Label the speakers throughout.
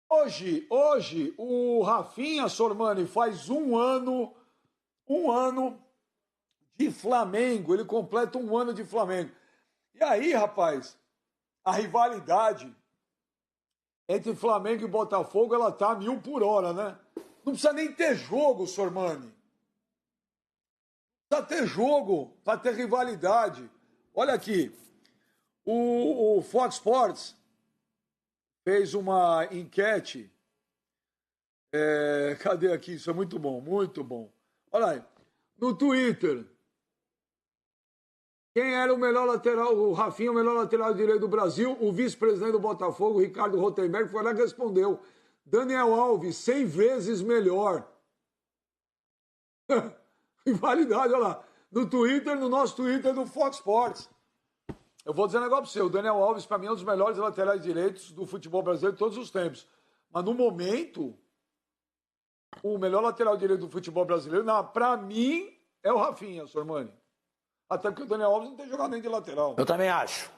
Speaker 1: Hoje, o Rafinha Sormani faz um ano de Flamengo. Ele completa um ano de Flamengo. E aí, rapaz, a rivalidade entre Flamengo e Botafogo, ela tá a 1.000 por hora, né? Não precisa nem ter jogo, Sormani. Não precisa ter jogo para ter rivalidade. Olha aqui, o Fox Sports fez uma enquete. Cadê aqui? Isso é muito bom, muito bom. Olha aí, no Twitter, quem era o melhor lateral, o Rafinha, o melhor lateral direito do Brasil? O vice-presidente do Botafogo, Ricardo Rotenberg, foi lá que respondeu. Daniel Alves, 100 vezes melhor. Rivalidade, olha lá. No Twitter, no nosso Twitter do Fox Sports. Eu vou dizer um negócio para você. O Daniel Alves, para mim, é um dos melhores laterais direitos do futebol brasileiro de todos os tempos. Mas, no momento, o melhor lateral direito do futebol brasileiro, para mim, é o Rafinha, Sormani. Até porque o Daniel Alves não tem jogado nem de lateral.
Speaker 2: Eu também acho.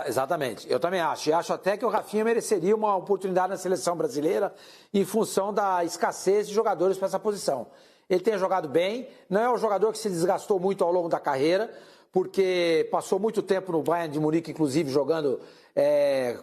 Speaker 2: Exatamente. Eu também acho. E acho até que o Rafinha mereceria uma oportunidade na seleção brasileira em função da escassez de jogadores para essa posição. Ele tem jogado bem, não é um jogador que se desgastou muito ao longo da carreira, porque passou muito tempo no Bayern de Munique, inclusive, jogando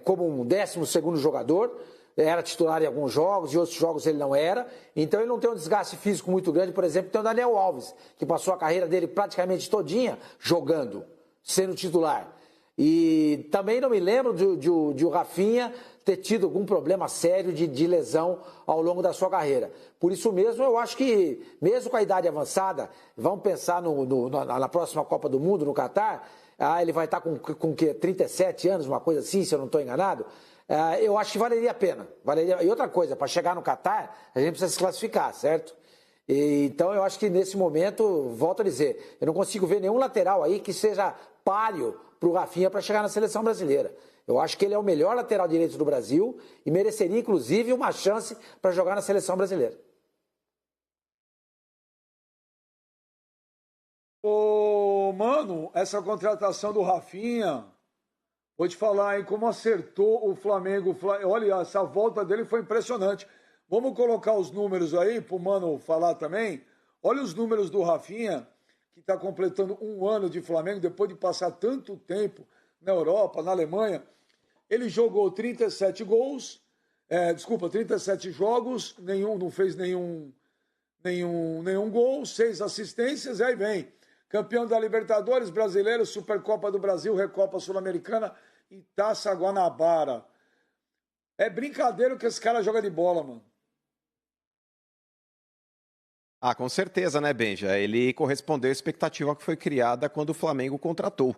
Speaker 2: como um 12º jogador. Era titular em alguns jogos, e outros jogos ele não era. Então ele não tem um desgaste físico muito grande. Por exemplo, tem o Daniel Alves, que passou a carreira dele praticamente todinha jogando, sendo titular. E também não me lembro de o Rafinha ter tido algum problema sério de lesão ao longo da sua carreira. Por isso mesmo, eu acho que, mesmo com a idade avançada, vamos pensar na próxima Copa do Mundo, no Catar, ele vai estar com 37 anos, uma coisa assim, se eu não estou enganado. Eu acho que valeria a pena. E outra coisa, para chegar no Catar, a gente precisa se classificar, certo? Então eu acho que nesse momento, volto a dizer, eu não consigo ver nenhum lateral aí que seja páreo para o Rafinha para chegar na seleção brasileira. Eu acho que ele é o melhor lateral direito do Brasil e mereceria, inclusive, uma chance para jogar na seleção brasileira.
Speaker 1: Mano, essa contratação do Rafinha, vou te falar, hein, como acertou o Flamengo. Olha, essa volta dele foi impressionante. Vamos colocar os números aí pro Mano falar também. Olha os números do Rafinha, que está completando um ano de Flamengo, depois de passar tanto tempo na Europa, na Alemanha. Ele jogou 37 gols, 37 jogos, não fez nenhum gol, 6 assistências, e aí vem. Campeão da Libertadores, Brasileiro, Supercopa do Brasil, Recopa Sul-Americana e Taça Guanabara. É brincadeira que esse cara joga de bola, mano.
Speaker 3: Com certeza, né, Benja? Ele correspondeu à expectativa que foi criada quando o Flamengo o contratou.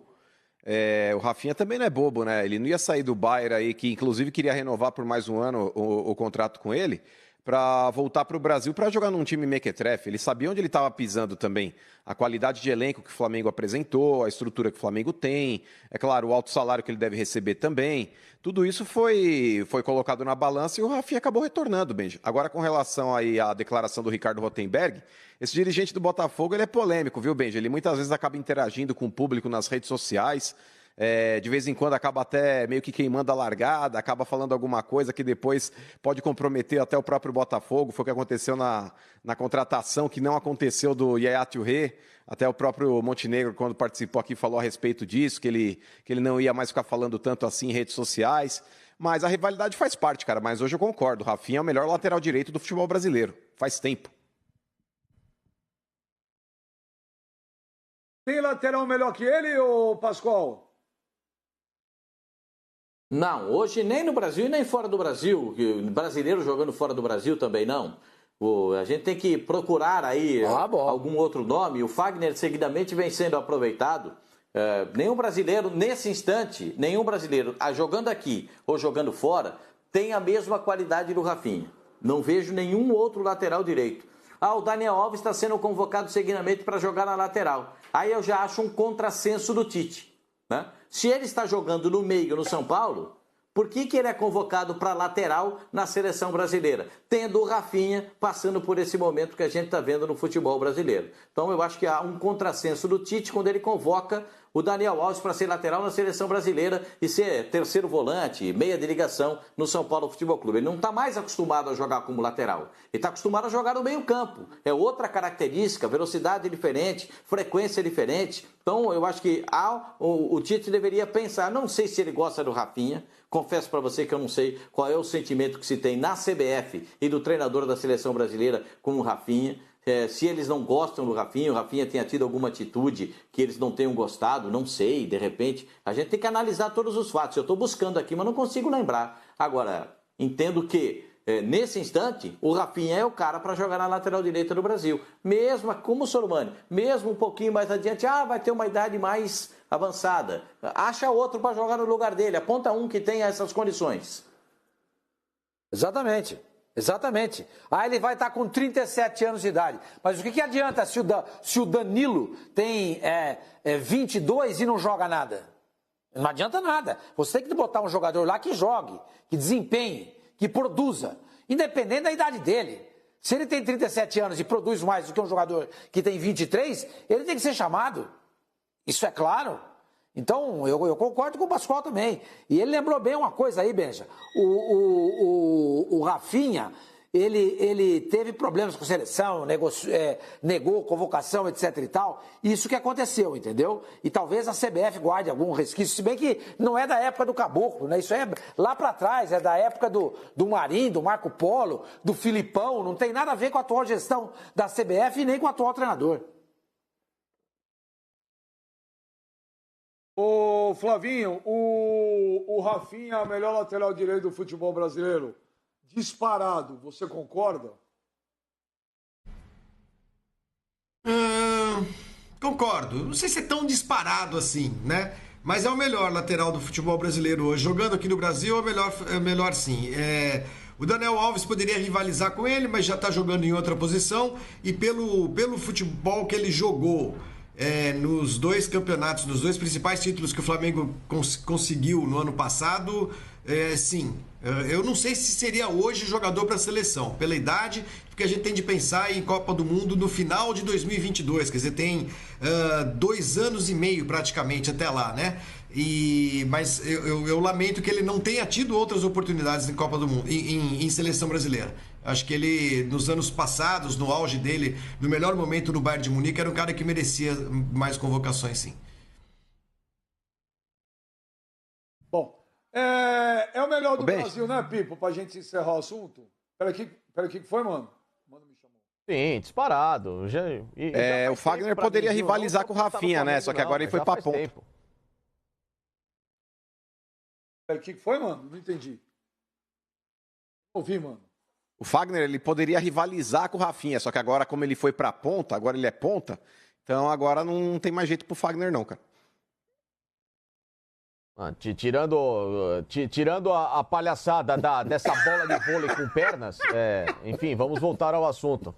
Speaker 3: O Rafinha também não é bobo, né? Ele não ia sair do Bayern aí, que inclusive queria renovar por mais um ano o contrato com ele, para voltar para o Brasil para jogar num time mequetrefe. Ele sabia onde ele estava pisando também. A qualidade de elenco que o Flamengo apresentou, a estrutura que o Flamengo tem, é claro, o alto salário que ele deve receber também. Tudo isso foi colocado na balança e o Rafinha acabou retornando, Benja. Agora, com relação aí à declaração do Ricardo Rotenberg, esse dirigente do Botafogo ele é polêmico, viu, Benja? Ele muitas vezes acaba interagindo com o público nas redes sociais. De vez em quando acaba até meio que queimando a largada, acaba falando alguma coisa que depois pode comprometer até o próprio Botafogo. Foi o que aconteceu na contratação, que não aconteceu do Yaya Touré. Até o próprio Montenegro, quando participou aqui, falou a respeito disso, que ele não ia mais ficar falando tanto assim em redes sociais. Mas a rivalidade faz parte, cara. Mas hoje eu concordo, o Rafinha é o melhor lateral direito do futebol brasileiro. Faz tempo.
Speaker 1: Tem lateral melhor que ele, ô Pascoal?
Speaker 4: Não, hoje nem no Brasil e nem fora do Brasil. Brasileiro jogando fora do Brasil também não. A gente tem que procurar aí algum outro nome. O Fagner seguidamente vem sendo aproveitado. Nenhum brasileiro, nesse instante, jogando aqui ou jogando fora, tem a mesma qualidade do Rafinha. Não vejo nenhum outro lateral direito. O Daniel Alves está sendo convocado seguidamente para jogar na lateral. Aí eu já acho um contrassenso do Tite, né? Se ele está jogando no meio no São Paulo, por que ele é convocado para lateral na seleção brasileira? Tendo o Rafinha passando por esse momento que a gente está vendo no futebol brasileiro. Então eu acho que há um contrassenso do Tite quando ele convoca o Daniel Alves para ser lateral na seleção brasileira e ser terceiro volante, meia de ligação no São Paulo Futebol Clube. Ele não está mais acostumado a jogar como lateral. Ele está acostumado a jogar no meio campo. É outra característica, velocidade diferente, frequência diferente. Então, eu acho que o Tite deveria pensar, não sei se ele gosta do Rafinha, confesso para você que eu não sei qual é o sentimento que se tem na CBF e do treinador da seleção brasileira com o Rafinha. Se eles não gostam do Rafinha, o Rafinha tenha tido alguma atitude que eles não tenham gostado, não sei, de repente. A gente tem que analisar todos os fatos. Eu estou buscando aqui, mas não consigo lembrar. Agora, entendo que nesse instante, o Rafinha é o cara para jogar na lateral direita do Brasil. Mesmo como o Sormani, mesmo um pouquinho mais adiante, vai ter uma idade mais avançada. Acha outro para jogar no lugar dele. Aponta um que tenha essas condições.
Speaker 2: Exatamente. Exatamente. Ele vai estar com 37 anos de idade. Mas o que adianta se o Danilo tem 22 e não joga nada? Não adianta nada. Você tem que botar um jogador lá que jogue, que desempenhe, que produza, independente da idade dele. Se ele tem 37 anos e produz mais do que um jogador que tem 23, ele tem que ser chamado. Isso é claro. Então, eu concordo com o Pascoal também. E ele lembrou bem uma coisa aí, Benja. O Rafinha, ele teve problemas com a seleção, negou convocação, etc e tal. Isso que aconteceu, entendeu? E talvez a CBF guarde algum resquício, se bem que não é da época do Caboclo, né? Isso é lá para trás, é da época do Marinho, do Marco Polo, do Filipão. Não tem nada a ver com a atual gestão da CBF e nem com o atual treinador.
Speaker 1: Ô Flavinho, o Rafinha é a melhor lateral direito do futebol brasileiro. Disparado, você concorda?
Speaker 5: Concordo. Não sei se é tão disparado assim, né? Mas é o melhor lateral do futebol brasileiro hoje. Jogando aqui no Brasil é melhor sim. O Daniel Alves poderia rivalizar com ele, mas já está jogando em outra posição. E pelo futebol que ele jogou nos dois campeonatos, nos dois principais títulos que o Flamengo conseguiu no ano passado, sim. Eu não sei se seria hoje jogador para a seleção, pela idade, porque a gente tem de pensar em Copa do Mundo no final de 2022, quer dizer, tem 2 anos e meio praticamente até lá, né? Mas eu lamento que ele não tenha tido outras oportunidades em Copa do Mundo, em seleção brasileira. Acho que ele, nos anos passados, no auge dele, no melhor momento no Bayern de Munique, era um cara que merecia mais convocações, sim.
Speaker 1: Bom, é o melhor do Brasil, né, Pipo? Pra gente encerrar o assunto. Peraí, o que foi, mano? Mano me chamou.
Speaker 6: Sim, disparado.
Speaker 3: O Fagner poderia rivalizar com o Rafinha, né? Só que agora ele foi pra ponta.
Speaker 1: Peraí, o que foi, mano? Não entendi. Não ouvi, mano.
Speaker 3: O Fagner, ele poderia rivalizar com o Rafinha, só que agora, como ele foi pra ponta, agora ele é ponta, então agora não tem mais jeito pro Fagner não, cara.
Speaker 6: Tirando a palhaçada dessa bola de vôlei com pernas, enfim, vamos voltar ao assunto.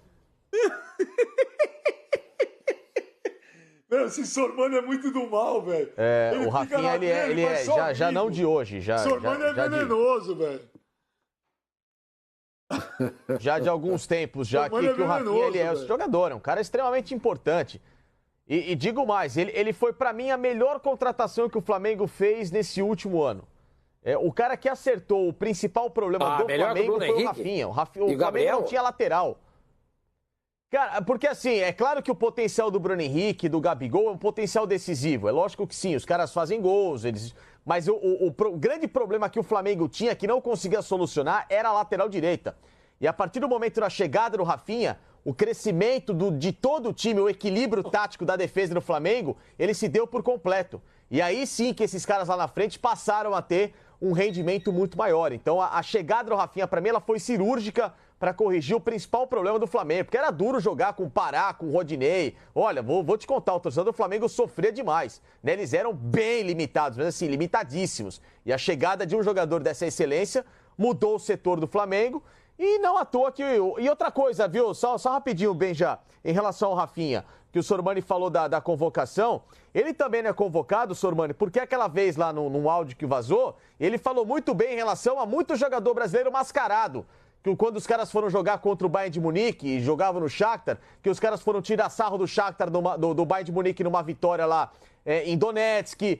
Speaker 1: Meu, esse Sormani é muito do mal, velho.
Speaker 6: O Rafinha, ele já não de hoje.
Speaker 1: Sormani é venenoso, velho.
Speaker 6: Já de alguns tempos, que o Rafinha ele é esse jogador, é um cara extremamente importante. E digo mais, ele foi pra mim a melhor contratação que o Flamengo fez nesse último ano. O cara que acertou o principal problema do Flamengo foi o Rafinha. O Flamengo não tinha lateral. Cara, porque assim, é claro que o potencial do Bruno Henrique, do Gabigol, é um potencial decisivo. É lógico que sim, os caras fazem gols, mas o grande problema que o Flamengo tinha, que não conseguia solucionar, era a lateral direita. E a partir do momento da chegada do Rafinha, o crescimento de todo o time, o equilíbrio tático da defesa do Flamengo, ele se deu por completo. E aí sim que esses caras lá na frente passaram a ter um rendimento muito maior. Então a chegada do Rafinha, para mim, ela foi cirúrgica para corrigir o principal problema do Flamengo, porque era duro jogar com o Pará, com o Rodinei. Olha, vou te contar, o torcedor do Flamengo sofria demais, né? Eles eram bem limitados, mas assim, limitadíssimos. E a chegada de um jogador dessa excelência mudou o setor do Flamengo. E não à toa que... E outra coisa, viu? Só rapidinho, Benja, em relação ao Rafinha, que o Sormani falou da convocação. Ele também não é convocado, Sormani, porque aquela vez lá num áudio que vazou, ele falou muito bem em relação a muito jogador brasileiro mascarado, quando os caras foram jogar contra o Bayern de Munique e jogavam no Shakhtar, que os caras foram tirar sarro do Shakhtar, do Bayern de Munique numa vitória lá em Donetsk,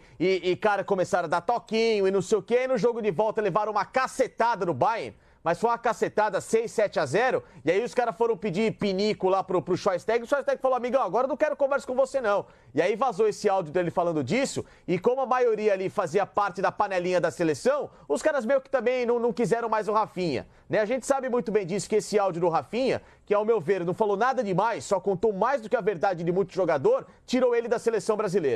Speaker 6: cara, começaram a dar toquinho e não sei o quê, e no jogo de volta levaram uma cacetada no Bayern, mas foi uma cacetada 6-7-0, e aí os caras foram pedir pinico lá pro Schweinsteiger, o Schweinsteiger falou, amigão, agora eu não quero conversa com você não. E aí vazou esse áudio dele falando disso, e como a maioria ali fazia parte da panelinha da seleção, os caras meio que também não quiseram mais o Rafinha. Né? A gente sabe muito bem disso, que esse áudio do Rafinha, que ao meu ver não falou nada demais, só contou mais do que a verdade de muito jogador, tirou ele da seleção brasileira.